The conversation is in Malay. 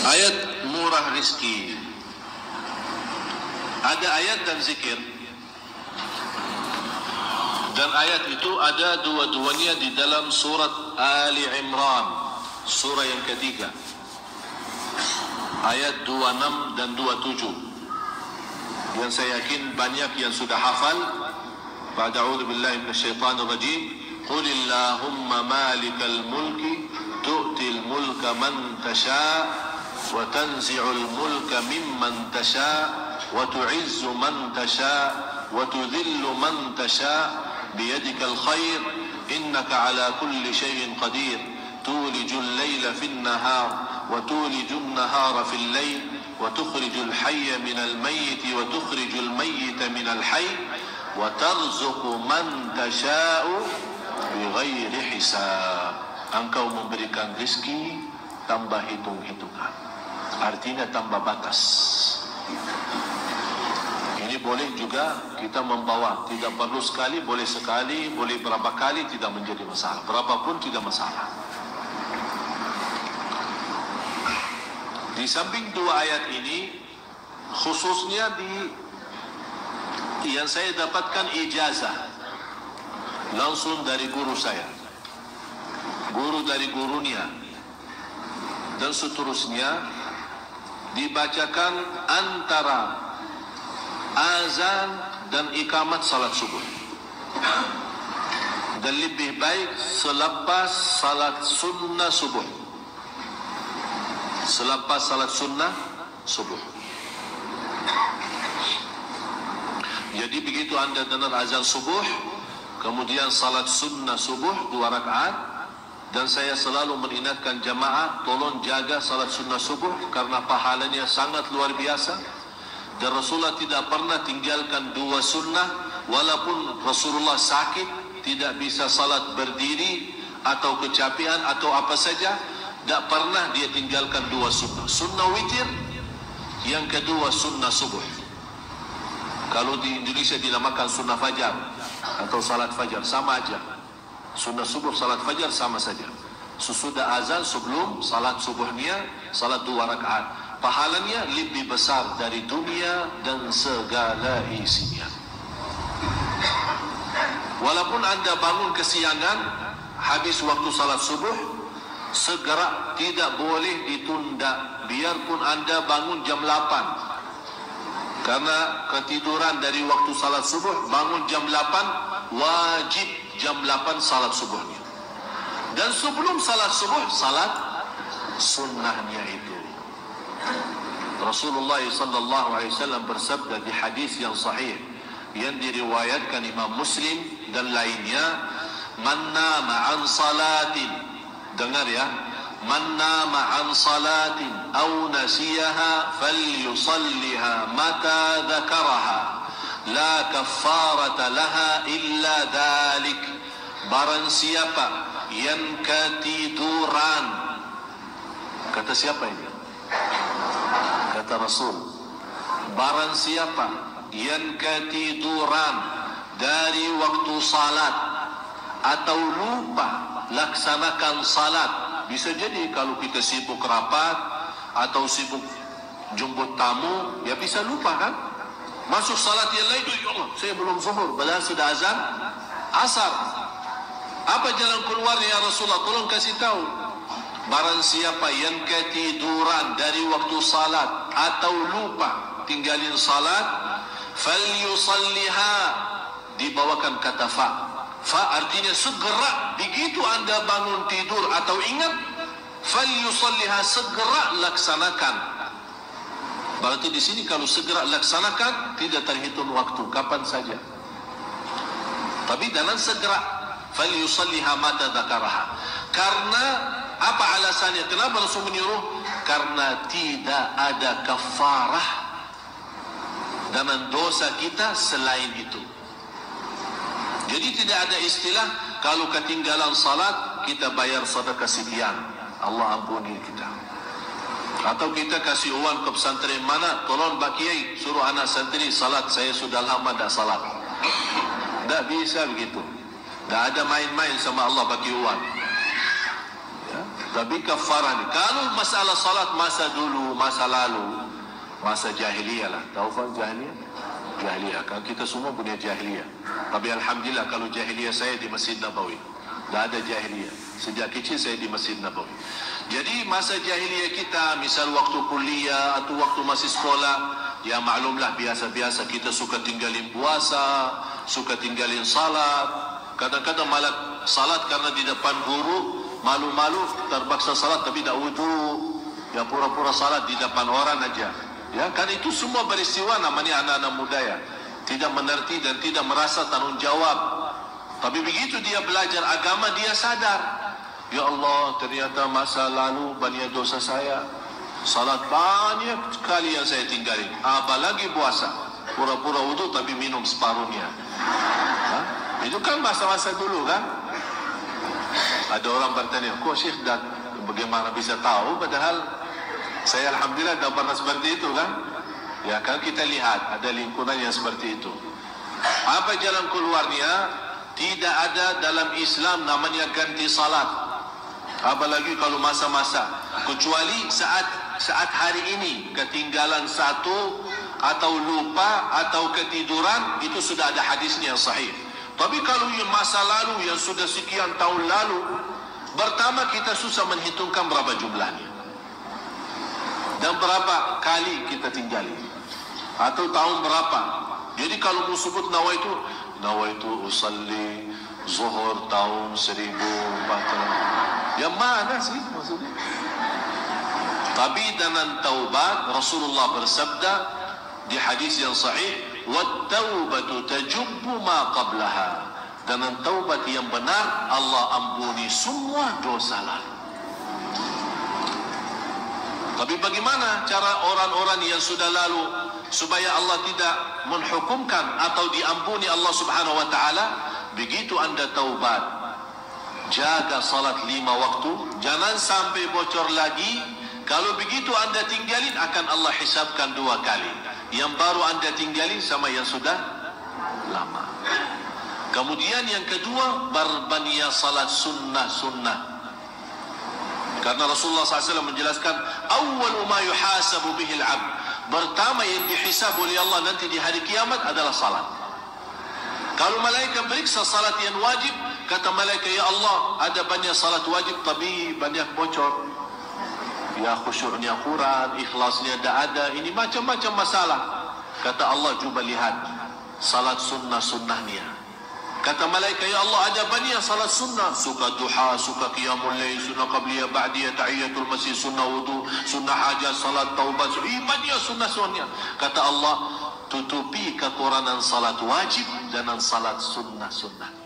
Ayat murah rizki. Ada ayat dan zikir. Dan ayat itu ada dua-duanya di dalam surat Ali Imran, surah yang ketiga, ayat 26 dan 27, yang saya yakin banyak yang sudah hafal. A'udzu billahi minasyaitonir rajim. Qulillahumma malikal mulki tu'til mulka man tasha' wa tanzi'ul mulka mimman tasha' wa tu'izzu man tasha' wa tudhillu man tasha' بيدك الخير إنك على كل شيء قدير تولج الليل في النهار وتولج النهار في الليل وتخرج الحي من الميت وتخرج الميت من الحي وترزق من تشاء بغير حساب. Engkau memberikan rezeki tambah hitung-hitungan, artinya tambah batas. Ini boleh juga kita membawa, tidak perlu sekali, boleh berapa kali, tidak menjadi masalah. Berapapun tidak masalah. Di samping dua ayat ini, khususnya yang saya dapatkan ijazah langsung dari guru saya, guru dari gurunya, dan seterusnya, dibacakan antara azan dan ikamat salat subuh, dan lebih baik selepas salat sunnah subuh, selepas salat sunnah subuh. Jadi begitu anda dengar azan subuh, kemudian salat sunnah subuh 2 rakaat, dan saya selalu mengingatkan jamaah, tolong jaga salat sunnah subuh karena pahalanya sangat luar biasa. Dan Rasulullah tidak pernah tinggalkan 2 sunnah, walaupun Rasulullah sakit, tidak bisa salat berdiri atau kecapean atau apa saja, tidak pernah dia tinggalkan 2 sunnah. Sunnah witir, yang kedua sunnah subuh. Kalau di Indonesia dinamakan sunnah fajar atau salat fajar, sama aja. Sunnah subuh, salat fajar sama saja. Sesudah azan, sebelum salat subuhnya, salat 2 rakaat. Pahalanya lebih besar dari dunia dan segala isinya. Walaupun anda bangun kesiangan, habis waktu salat subuh, segera, tidak boleh ditunda. Biarpun anda bangun jam 8, karena ketiduran dari waktu salat subuh, bangun jam 8, wajib jam 8 salat subuhnya. Dan sebelum salat subuh, salat sunnahnya itu. Rasulullah sallallahu alaihi wasallam bersabda di hadis yang sahih yang diriwayatkan Imam Muslim dan lainnya, man nama an salatin, dengar ya, man nama an salatin aw nasiyaha falyusalliha mata dzakaraha la kaffarata laha illa dzalik. Barang siapa yang ketiduran, kata siapa ini? Kata Rasul, barang siapa yang ketiduran dari waktu salat atau lupa laksanakan salat, bisa jadi kalau kita sibuk rapat atau sibuk jemput tamu, ya bisa lupa kan? Masuk salat yang lain, ya Allah, saya belum zuhur, padahal sudah azan asar. Apa jalan keluarnya ya Rasulullah? Tolong kasih tahu. Barang siapa yang ketiduran dari waktu salat atau lupa tinggalin salat, falyusalliha, dibawakan kata fa. Fa artinya segera, begitu anda bangun tidur atau ingat, falyusalliha, segera laksanakan. Berarti di sini kalau segera laksanakan, tidak terhitung waktu, kapan saja. Tapi dalam segera, falyusalliha mata dzakaraha. Karena apa alasannya? Kenapa Rasul menyuruh? Karena tidak ada kafarah dengan dosa kita selain itu. Jadi tidak ada istilah kalau ketinggalan salat kita bayar sedekah sekian, Allah ampuni kita. Atau kita kasih uang ke pesantren mana, tolong Pak Kiai suruh anak santri salat, saya sudah lama tak salat. Tak bisa begitu. Tak ada main-main sama Allah bagi uang. Tapi kafarah ni, kalau masalah salat masa dulu, masa lalu, masa jahiliyah lah. Tahu kan jahiliyah? Jahiliyah. Kan kita semua punya jahiliyah. Tapi alhamdulillah kalau jahiliyah saya di Masjid Nabawi. Dah ada jahiliyah. Sejak kecil saya di Masjid Nabawi. Jadi masa jahiliyah kita, misal waktu kuliah atau waktu masih sekolah, ya maklumlah biasa-biasa kita suka tinggalin puasa, suka tinggalin salat. Kadang-kadang malah salat karena di depan guru, malu-malu terpaksa salat tapi tak wudu. Ya pura-pura salat di depan orang aja. Ya kan itu semua beristiwa namanya anak-anak muda ya. Tidak mengerti dan tidak merasa tanggung jawab. Tapi begitu dia belajar agama, dia sadar. Ya Allah, ternyata masa lalu banyak dosa saya. Salat banyak sekali yang saya tinggalin. Apalagi puasa. Pura-pura wudu tapi minum separuhnya. Ha? Itu kan masa-masa dulu kan? Ada orang bertanya, kok Syekh dan bagaimana bisa tahu? Padahal saya alhamdulillah dah pernah seperti itu kan? Ya kan kita lihat ada lingkungan yang seperti itu. Apa jalan keluarnya? Tidak ada dalam Islam namanya ganti salat. Apalagi kalau masa-masa. Kecuali saat hari ini ketinggalan satu atau lupa atau ketiduran, itu sudah ada hadisnya yang sahih. Tapi kalau yang masa lalu yang sudah sekian tahun lalu, pertama kita susah menghitungkan berapa jumlahnya dan berapa kali kita tinggali atau tahun berapa. Jadi kalau mau sebut nawaitu usalli zuhur tahun 1400, yang mana sih maksudnya? Tapi dengan taubat, Rasulullah bersabda di hadis yang sahih, wat-taubatu tajubbu ma qablaha. Dengan taubat yang benar, Allah ampuni semua dosa lalu. Tapi bagaimana cara orang-orang yang sudah lalu supaya Allah tidak menghukumkan atau diampuni Allah Subhanahu wa taala? Begitu Anda taubat, jaga salat 5 waktu, jangan sampai bocor lagi. Kalau begitu Anda tinggalin, akan Allah hisabkan 2 kali. Yang baru Anda tinggalin sama yang sudah lama. Kemudian yang kedua, berbanyak salat sunnah-sunnah. Karena Rasulullah SAW menjelaskan, awwalu ma yuhasabu bihil abd, pertama yang dihisab oleh Allah nanti di hari kiamat adalah salat. Kalau malaikat periksa salat yang wajib, kata malaikat, ya Allah, ada banyak salat wajib tapi banyak bocor. Ya khusyuknya kurang, ikhlasnya tidak ada, ini macam-macam masalah. Kata Allah, cuba lihat salat sunnah-sunnahnya. Kata malaikat, ya Allah, ada banyak salat sunnah, suka duha, suka qiyamul lail, sunnah qabliyah, ba'diyah, tahiyatul masjid, sunnah wudu, sunnah hajat, salat taubat, banyak sunnah-sunnahnya. Kata Allah, tutupi kekurangan salat wajib dan salat sunnah-sunnah.